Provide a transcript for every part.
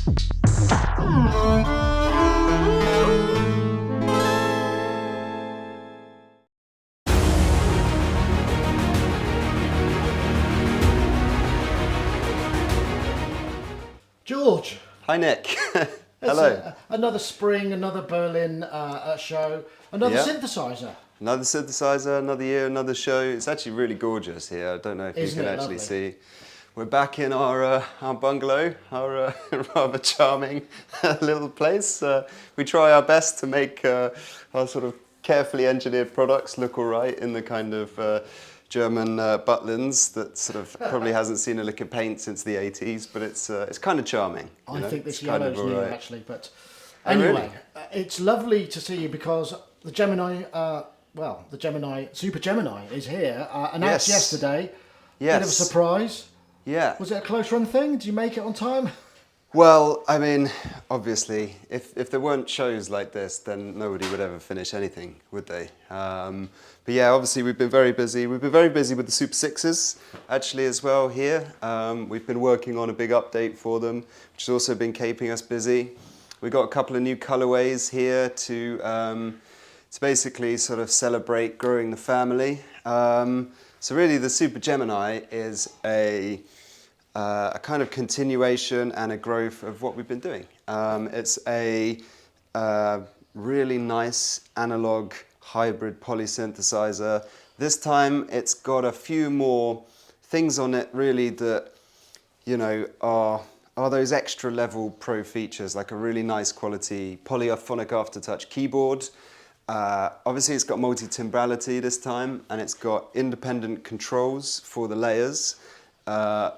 George. Hi Nick. Hello. Another spring, another Berlin show, another Yeah. synthesizer. Another synthesizer, another year, another show. It's actually really gorgeous here. I don't know if Isn't you can it actually lovely? see. We're back in our bungalow, our rather charming little place. We try our best to make our sort of carefully engineered products look all right in the kind of German Butlins that sort of probably hasn't seen a lick of paint since the 80s, but it's kind of charming. I think this It's kind of yellow's new, all right. actually. But Oh, anyway, really? it's lovely to see you because the Gemini, Super Gemini is here. Announced Yes. yesterday. Yes. Bit of a surprise. Yeah. Was it a close run thing? Did you make it on time? Well, I mean, obviously, if there weren't shows like this, then nobody would ever finish anything, would they? But yeah, obviously we've been very busy. We've been very busy with the Super 6s, actually, as well here. We've been working on a big update for them, which has also been keeping us busy. We've got a couple of new colorways here to basically sort of celebrate growing the family. So really, the Super Gemini is a kind of continuation and a growth of what we've been doing. It's a really nice analog hybrid polysynthesizer. This time it's got a few more things on it really that, you know, are those extra level pro features, like a really nice quality polyphonic Aftertouch keyboard. Obviously it's got multi-timbrality this time, and it's got independent controls for the layers.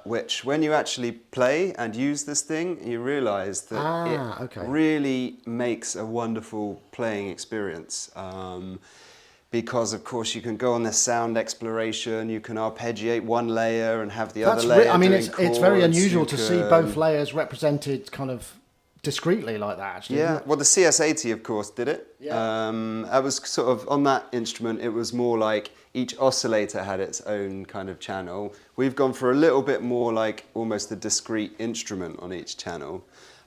Which, when you actually play and use this thing, you realise that it really makes a wonderful playing experience. Because, of course, you can go on this sound exploration, you can arpeggiate one layer and have the other layer doing it's very chords, unusual you to see both layers represented kind of discreetly like that, actually. Yeah, Isn't it? well, the CS80, of course, did it. Yeah. I was sort of, on that instrument, it was more like each oscillator had its own kind of channel. We've gone for a little bit more like almost a discrete instrument on each channel.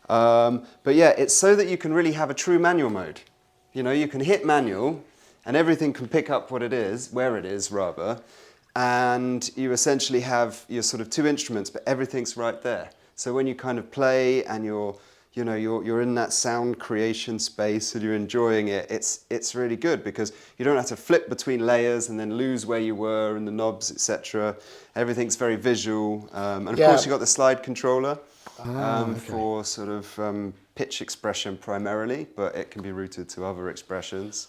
But yeah, it's so that you can really have a true manual mode. You know, you can hit manual and everything can pick up what it is, where it is rather, and you essentially have your sort of two instruments, but everything's right there. So when you kind of play and you're in that sound creation space and you're enjoying it, it's really good because you don't have to flip between layers and then lose where you were and the knobs, etc. Everything's very visual. And of course, you've got the slide controller for sort of pitch expression primarily, but it can be routed to other expressions.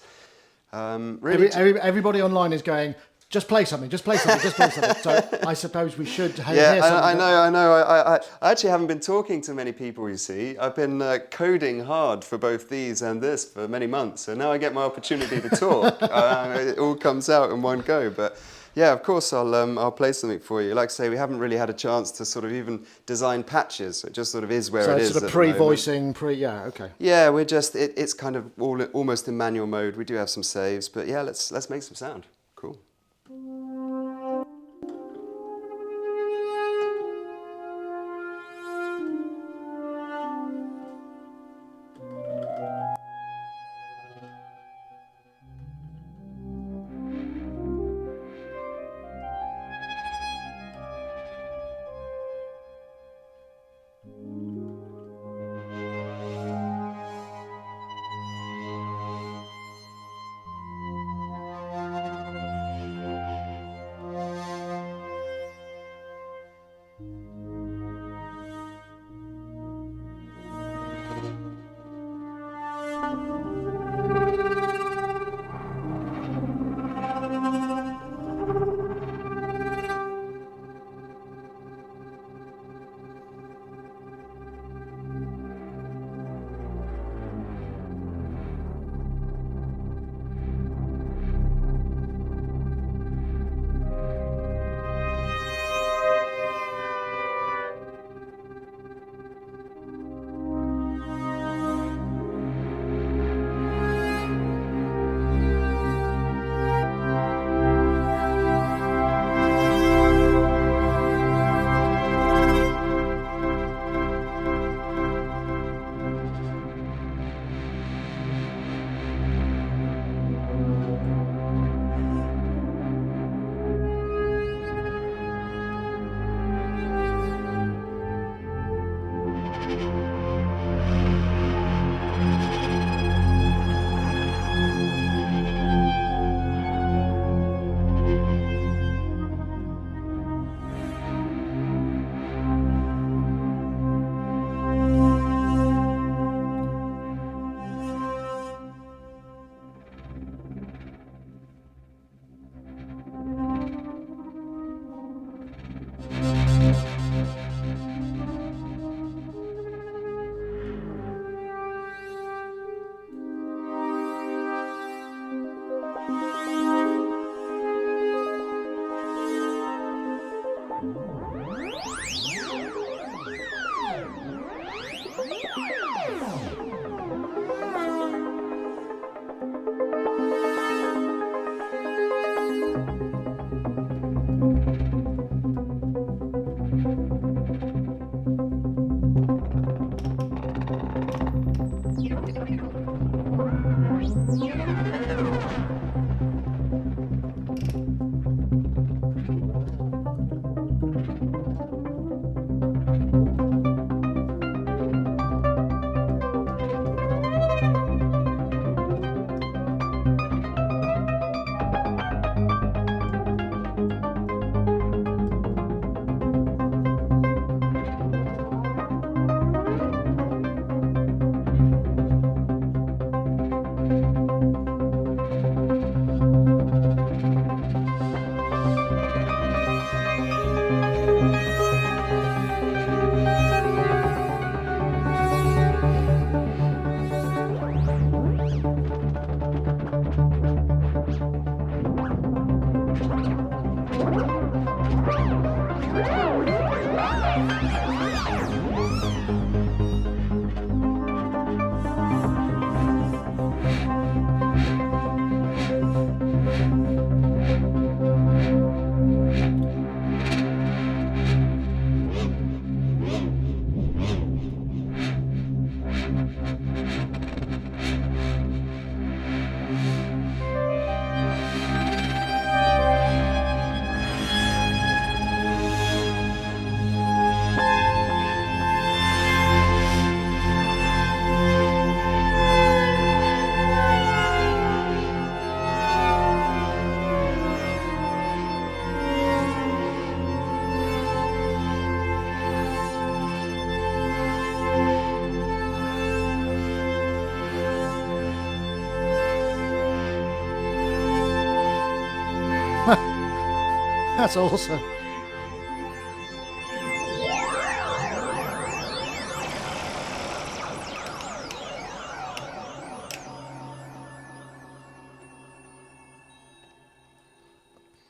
Everybody online is going, just play something, just play something, just play something. So I suppose we should hear Yeah, something. I know. I actually haven't been talking to many people, you see. I've been coding hard for both these and this for many months, so now I get my opportunity to talk. It all comes out in one go. But yeah, of course, I'll play something for you. Like I say, we haven't really had a chance to sort of even design patches. It just sort of is where it is. So sort of pre-voicing, okay. Yeah, we're just, it's kind of almost in manual mode. We do have some saves, but yeah, let's make some sound. Cool. That's awesome.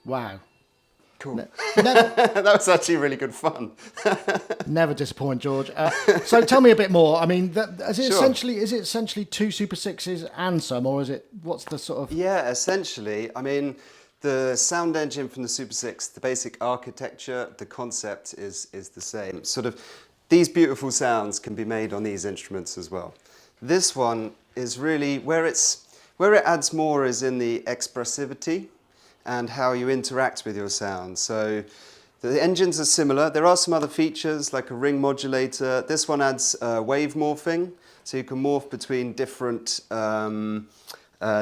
Wow. Cool. Never, That was actually really good fun. never disappoint, George. So tell me a bit more. I mean, is it Sure. essentially two Super Sixes and some, or is it, what's the sort of... Yeah, essentially, I mean, the sound engine from the Super 6, the basic architecture, the concept is the same. Sort of, these beautiful sounds can be made on these instruments as well. This one is really, where it adds more is in the expressivity and how you interact with your sound. So the engines are similar. There are some other features like a ring modulator. This one adds wave morphing, so you can morph between different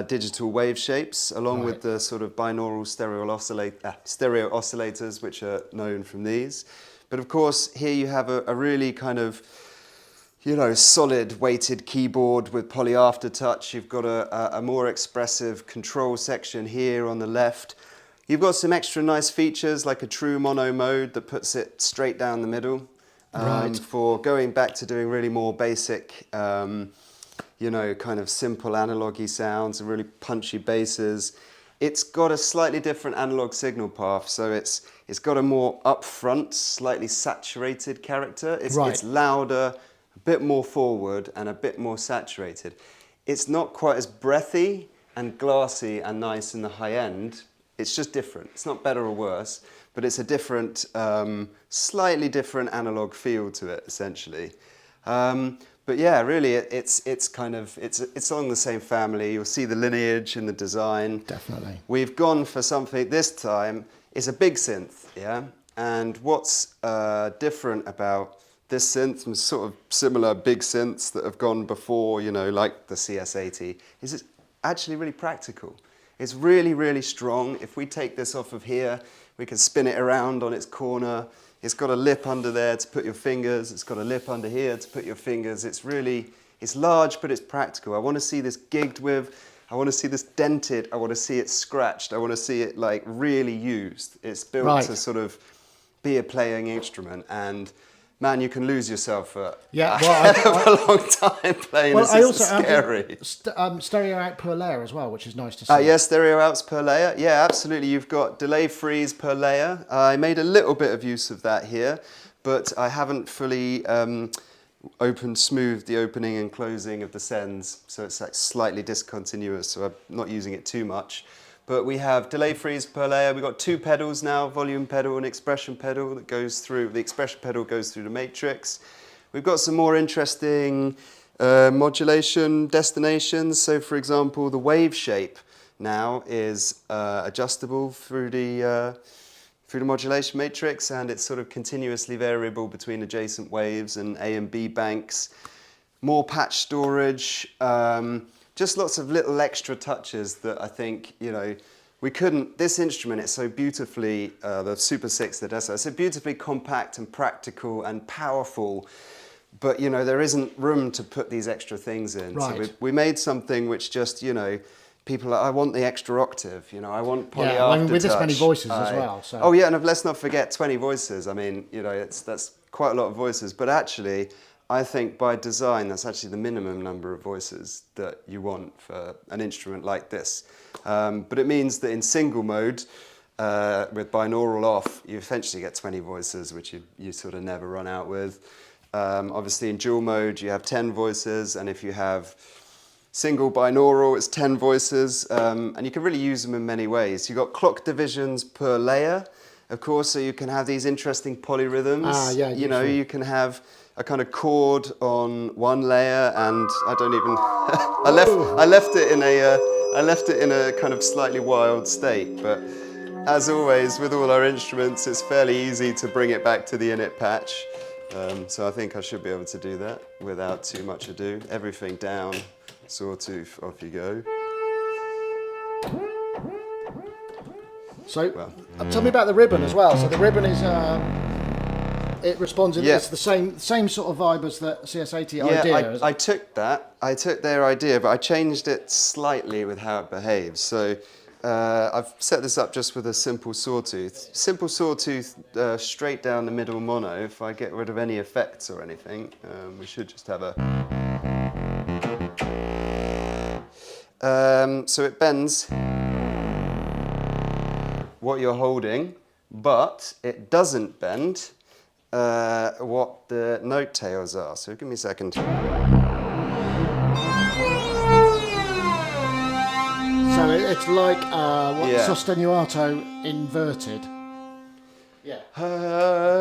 digital wave shapes, along with the sort of binaural stereo oscillators, which are known from these. But of course, here you have a really kind of, you know, solid weighted keyboard with poly Aftertouch. You've got a more expressive control section here on the left. You've got some extra nice features like a true mono mode that puts it straight down the middle. For going back to doing really more basic, you know, kind of simple analog-y sounds and really punchy basses. It's got a slightly different analog signal path, so it's got a more upfront, slightly saturated character. It's louder, a bit more forward, and a bit more saturated. It's not quite as breathy and glassy and nice in the high end. It's just different. It's not better or worse, but it's a different, slightly different analog feel to it, essentially. But yeah, really, it's along the same family. You'll see the lineage in the design. Definitely. We've gone for something this time. It's a big synth, yeah. And what's different about this synth and sort of similar big synths that have gone before, you know, like the CS80, is it's actually really practical. It's really, really strong. If we take this off of here, we can spin it around on its corner. It's got a lip under there to put your fingers. It's got a lip under here to put your fingers. It's large, but it's practical. I want to see this gigged with. I want to see this dented. I want to see it scratched. I want to see it like really used. It's built to sort of be a playing instrument, and man, you can lose yourself for a long time playing this. It's scary. Stereo out per layer as well, which is nice to see. Yeah, stereo outs per layer. Yeah, absolutely. You've got delay freeze per layer. I made a little bit of use of that here, but I haven't fully smoothed the opening and closing of the sends, so it's like slightly discontinuous, so I'm not using it too much. But we have delay freeze per layer. We've got two pedals now, volume pedal and expression pedal that goes through. The expression pedal goes through the matrix. We've got some more interesting modulation destinations. So for example, the wave shape now is adjustable through the modulation matrix, and it's sort of continuously variable between adjacent waves and A and B banks. More patch storage. Just lots of little extra touches that I think, you know, this instrument, it's so beautifully, the Super 6 that does that, it's so beautifully compact and practical and powerful, but, you know, there isn't room to put these extra things in. Right. So we made something which just, you know, people are, I want the extra octave, you know, I want poly Aftertouch. I mean, with this many voices as well. So. Oh yeah, and let's not forget 20 voices. I mean, you know, that's quite a lot of voices, but actually, I think by design, that's actually the minimum number of voices that you want for an instrument like this. But it means that in single mode, with binaural off, you eventually get 20 voices, which you sort of never run out with. Obviously in dual mode, you have 10 voices, and if you have single binaural, it's 10 voices, and you can really use them in many ways. You've got clock divisions per layer, of course, so you can have these interesting polyrhythms. Yeah, you know, you can have a kind of chord on one layer, and I don't even. I left it in a kind of slightly wild state, but as always with all our instruments, it's fairly easy to bring it back to the init patch. So I think I should be able to do that without too much ado. Everything down, sawtooth, off you go. So, tell me about the ribbon as well. So the ribbon is, it responds, it's the same sort of vibe as the CS80 idea. I took their idea, but I changed it slightly with how it behaves. So I've set this up just with a simple sawtooth. Simple sawtooth, straight down the middle mono. If I get rid of any effects or anything, we should just have a... so it bends what you're holding, but it doesn't bend what the note tails are. So give me a second. So it's like sostenuto inverted. Yeah.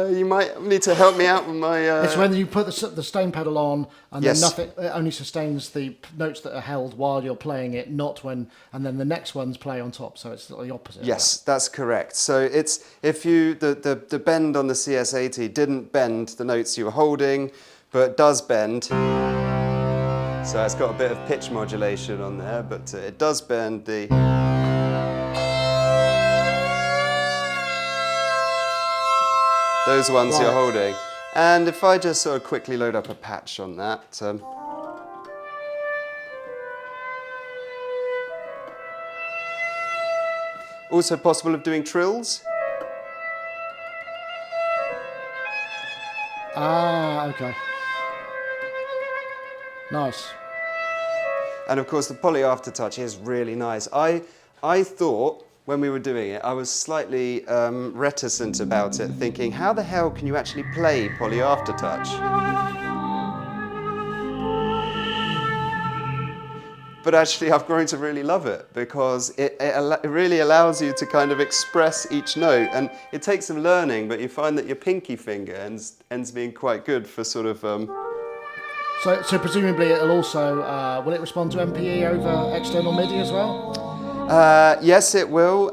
You might need to help me out with my... It's when you put the stone pedal on, and then it only sustains the notes that are held while you're playing it, not when, and then the next ones play on top. So it's the opposite. Yes, that's correct. So it's if you the bend on the CS80 didn't bend the notes you were holding, but does bend. So it's got a bit of pitch modulation on there, but it does bend the... those ones you're holding. And if I just sort of quickly load up a patch on that. Also possible of doing trills. Ah, okay. Nice. And of course the poly aftertouch is really nice. I thought when we were doing it, I was slightly reticent about it, thinking, how the hell can you actually play poly aftertouch? But actually I've grown to really love it, because it really allows you to kind of express each note, and it takes some learning, but you find that your pinky finger ends being quite good for sort of... So presumably it'll also, will it respond to MPE over external MIDI as well? Yes, it will.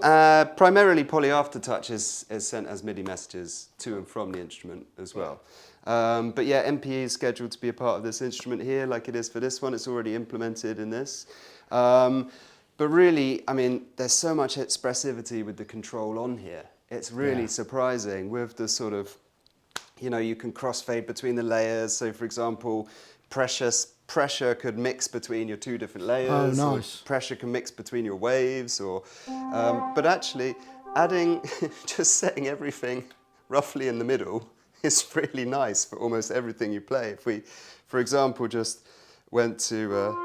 Primarily, poly aftertouch is sent as MIDI messages to and from the instrument as well. But yeah, MPE is scheduled to be a part of this instrument here, like it is for this one. It's already implemented in this. But really, I mean, there's so much expressivity with the control on here. It's really surprising with the sort of, you know, you can crossfade between the layers. So, for example, pressure could mix between your two different layers. Oh, nice. Pressure can mix between your waves, or but actually adding, just setting everything roughly in the middle is really nice for almost everything you play. If we, for example, just went to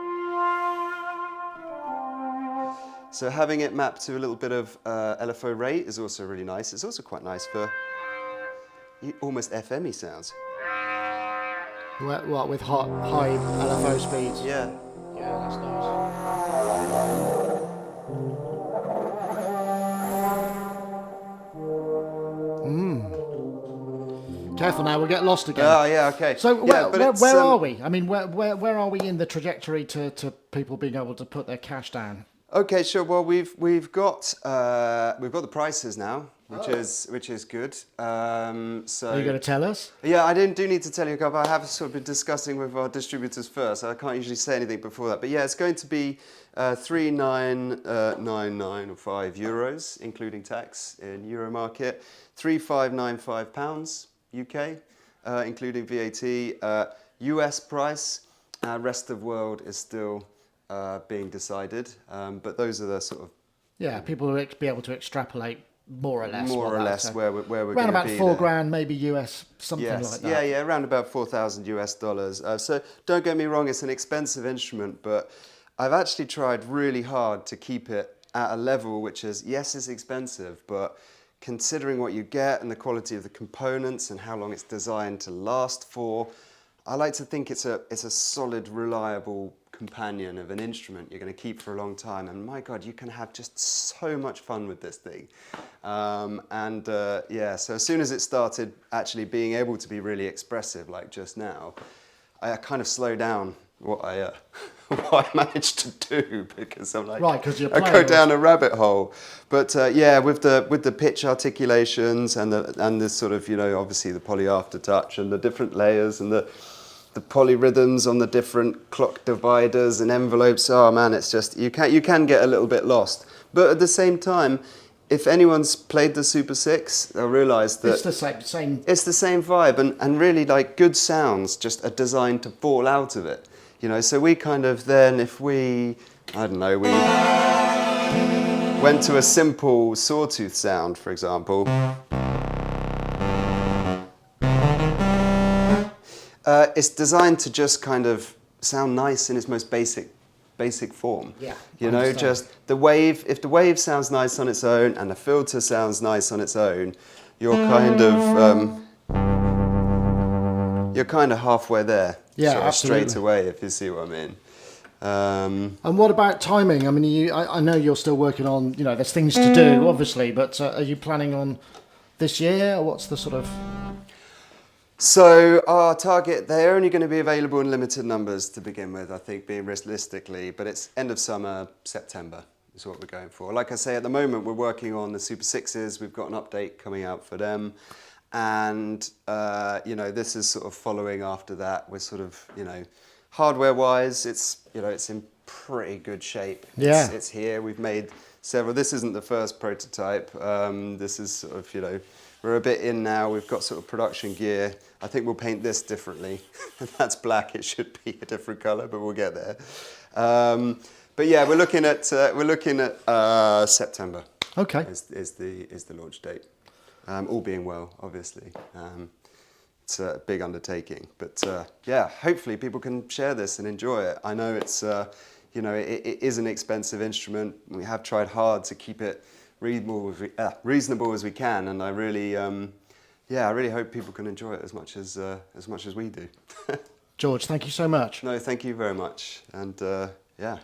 so having it mapped to a little bit of LFO rate is also really nice. It's also quite nice for almost FM-y sounds. What, with high LFO speeds? Yeah. Yeah, that's nice. Careful now, we'll get lost again. Oh, yeah, okay. So yeah, where are we? I mean, where are we in the trajectory to people being able to put their cash down? Okay, sure. Well, we've got the prices now, which is good. So Are you going to tell us? Yeah, I do need to tell you a couple. I have sort of been discussing with our distributors first. I can't usually say anything before that. But yeah, it's going to be 3,999 or €5, including tax in Euro market. £3,595 UK, including VAT. US price. Rest of world is still being decided, but those are the sort of... Yeah, people will be able to extrapolate more or less. Where we're going to be. Around about $4,000, maybe US, something like that. Yeah, around about $4,000 US. So don't get me wrong, it's an expensive instrument, but I've actually tried really hard to keep it at a level which is, yes, it's expensive, but considering what you get and the quality of the components and how long it's designed to last for, I like to think it's a solid, reliable companion of an instrument you're going to keep for a long time. And my God, you can have just so much fun with this thing. Yeah, so as soon as it started actually being able to be really expressive, like just now, I kind of slowed down what I what I managed to do, because I'm like, right, because you're I playing go down a rabbit hole. But yeah, with the pitch articulations and the sort of, you know, obviously the poly aftertouch and the different layers and the polyrhythms on the different clock dividers and envelopes. Oh man, it's just, you can get a little bit lost. But at the same time, if anyone's played the Super 6, they'll realise that it's the same. It's the same vibe, and really, like, good sounds just are designed to fall out of it. You know, so we kind of then, if we, I don't know, we went to a simple sawtooth sound, for example. It's designed to just kind of sound nice in its most basic form. Yeah. You know, just the wave, if the wave sounds nice on its own and the filter sounds nice on its own, you're kind of halfway there. Yeah, sort of absolutely. straight away, if you see what I mean. And what about timing? I mean, I know you're still working on, you know, there's things to do, obviously, but are you planning on this year, or what's the sort of... So our target, they're only going to be available in limited numbers to begin with, I think, being realistically, but it's end of summer, September is what we're going for. Like I say, at the moment, we're working on the Super 6s. We've got an update coming out for them. And, you know, this is sort of following after that. We're sort of, you know, hardware-wise, it's, you know, it's in pretty good shape. Yeah. It's here. We've made several. This isn't the first prototype. This is sort of, you know, we're a bit in now. We've got sort of production gear. I think we'll paint this differently. That's black. It should be a different color, but we'll get there. But yeah, we're looking at September. Okay. Is the launch date. All being well, obviously. It's a big undertaking, but yeah, hopefully people can share this and enjoy it. I know it's, you know, it is an expensive instrument. We have tried hard to keep it reasonable as we can, and I really, yeah, I really hope people can enjoy it as much as we do. George, thank you so much. No, thank you very much, and yeah.